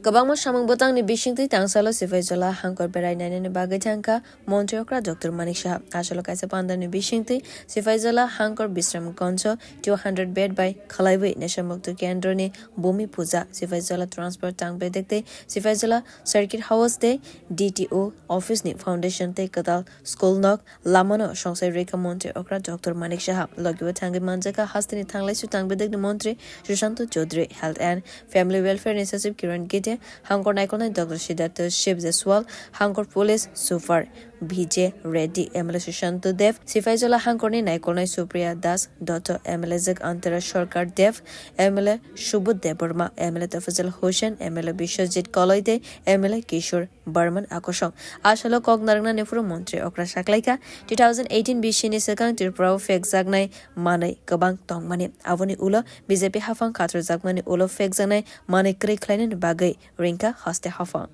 Kabangma samang botang ni bishingti tangsalo sifaizola hangkor berai nainani bagai jangka Montri okra Dr. Manik Shah asolo kaisa pandar ni bishingti sifaizola hangkor bisram goncho 200 bed by Khalaiwi Neshamuktu Kendro ni Bumi Puja sifaizola transport tang bedekte sifaizola circuit house de DTO office ni foundation te kadal school nok lamano shongsai reka Montri okra Dr. Manik Shah logiwa tangi manjaka hastini tanglai su tang bedek ni Montri Shushanto Chaudhary Health and Family Welfare ni Sachib Kiran Gite Hangkor Naikolai Dr. Siddhartha Shiv Jaswal Hangkor Police Sufar BJ Reddy MLA Sushanto Dev Sifaizola Hangkor ni Naikolai Supriya Das Dr. MLA Zak Antara Sarkar Dev MLA Shubut Deborma MLA Tafazil Hossain MLA Bishwajit Koloide MLA Kishore Barman Akosong Ashalo Kognarna Nefuru Montri Okra Shaklaika 2018 Bishini Sekang Tirprao Fek Zagnai Manai Kabang Tongmani Avoni Ulo BJP Hafang Katro Zagmani Ulo Fek Zagnai Manai Kri Kleinen Bagai Rinka Haste Hafang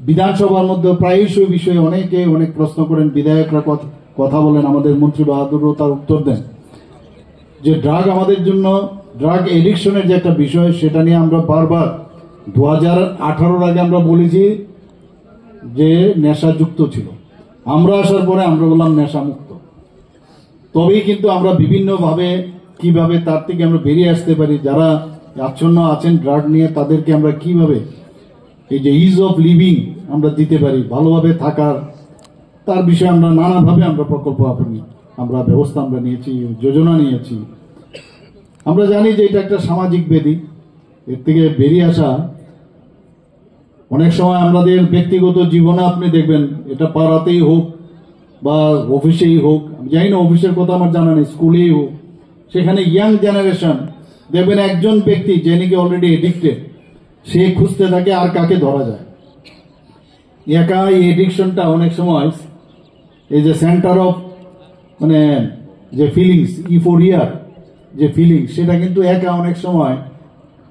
বিধানসভার মধ্যে প্রায়শই বিষয়ে অনেকে অনেক প্রশ্ন করেন বিধায়করা কথা বলেন আমাদের মন্ত্রী বাহাদুরও তার উত্তর দেন যে ড্রাগ আমাদের জন্য ড্রাগ এডিকশনের যে একটা বিষয় সেটা নিয়ে আমরা বারবার 2018 আগে আমরা বলেছি যে নেশাযুক্ত ছিল আমরা আসার পরে আমরা বললাম নেশা মুক্ত তবেই কিন্তু আমরা বিভিন্ন ভাবে কিভাবে তার থেকে আমরা বেরিয়ে আসতে পারি যারা আচ্ছন্ন আছেন ড্রাগ নিয়ে তাদেরকে আমরা কিভাবে এই যে ইজ অফ লিভিং আমরা দিতে পারি ভালোভাবে থাকার তার বিষয়ে আমরা নানাভাবে আমরা প্রকল্প আমরা ব্যবস্থা আমরা নিয়েছি যোজনা নিয়েছি আমরা জানি যে এটা একটা সামাজিক ব্যাধি এর থেকে বেরিয়ে আসা অনেক সময় আমাদের ব্যক্তিগত জীবনে আপনি দেখবেন এটা পাড়াতেই হোক বা অফিসেই হোক আমি জানি না অফিসের কথা আমার জানা নেই স্কুলেই হোক সেখানে ইয়াং জেনারেশন দেখবেন একজন ব্যক্তি যে নাকি অলরেডি এডিক্টেড সে খুঁজতে থাকে আর কাকে ধরা যায় একা এই এডিকশনটা অনেক সময় এই যে সেন্টার অফ মানে যে ফিলিংস ইউফোরিয়ার যে ফিলিংস সেটা কিন্তু একা অনেক সময়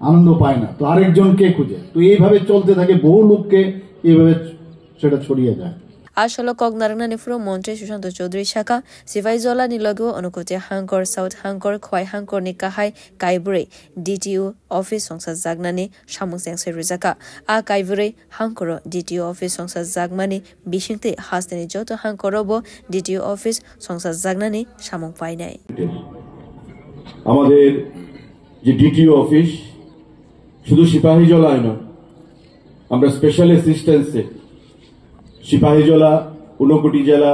আনন্দ পায় না তো আরেকজনকে খুঁজে তো এইভাবে চলতে থাকে বহু লোককে এইভাবে সেটা ছড়িয়ে যায় Asholo Kognarna Nefru Montri Shushanto Chaudhary Shaka Sifaizola Nilogo Onukote Hangkor South Hangkor Khwai Hangkor ni Kahai Kaibure DTO Office Songsa Zagnani Shamung Sengse Rizaka A Kaibure Hangkor DTO Office Songsa Zagmani Bishingte Hasteni Joto Hangkorobo DTO Office Songsa Zagnani Shamung Painai আমাদের যে ডিটিও office শুধু সিপাহীজলায় নয় আমরা special অ্যাসিস্ট্যান্সে Sepahijala Unakoti জেলা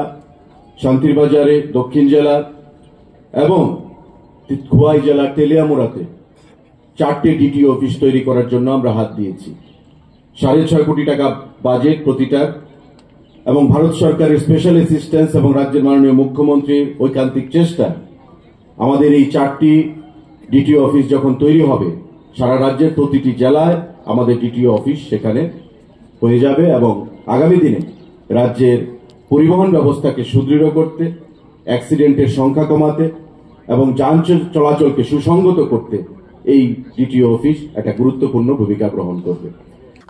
শান্তিরবাজারে দক্ষিণ জেলা এবং খোয়াই জেলা তেলিয়ামুড়াতে 4টে ডিটিও অফিস তৈরি করার জন্য আমরা হাত দিয়েছি 6.5 কোটি টাকা বাজেট প্রতিটার এবং ভারত সরকারের স্পেশাল অ্যাসিস্ট্যান্স এবং রাজ্যের মাননীয় মুখ্যমন্ত্রীর ঐকান্তিক চেষ্টা আমাদের এই 4টি ডিটিও অফিস যখন তৈরি হবে সারা রাজ্যের প্রতিটি জেলায় আমাদের ডিটিও অফিস সেখানে হয়ে যাবে এবং আগামী দিনে রাজ্যের পরিবহন ব্যবস্থাকে সুদৃঢ় করতে অ্যাক্সিডেন্টের সংখ্যা কমাতে এবং যান চলাচলকে সুসংগত করতে এই ডিটিও অফিস একটা গুরুত্বপূর্ণ ভূমিকা গ্রহণ করবে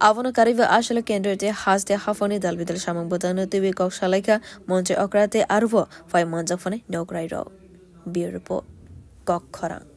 Avona Kariva Ashla Kendrete Haste Hafoni Dalvidal Shamang Botano TV Kok Shalaika Montri Okrate Arvo Fai Manjafone Dograi Ro Beer Report Kok Khorang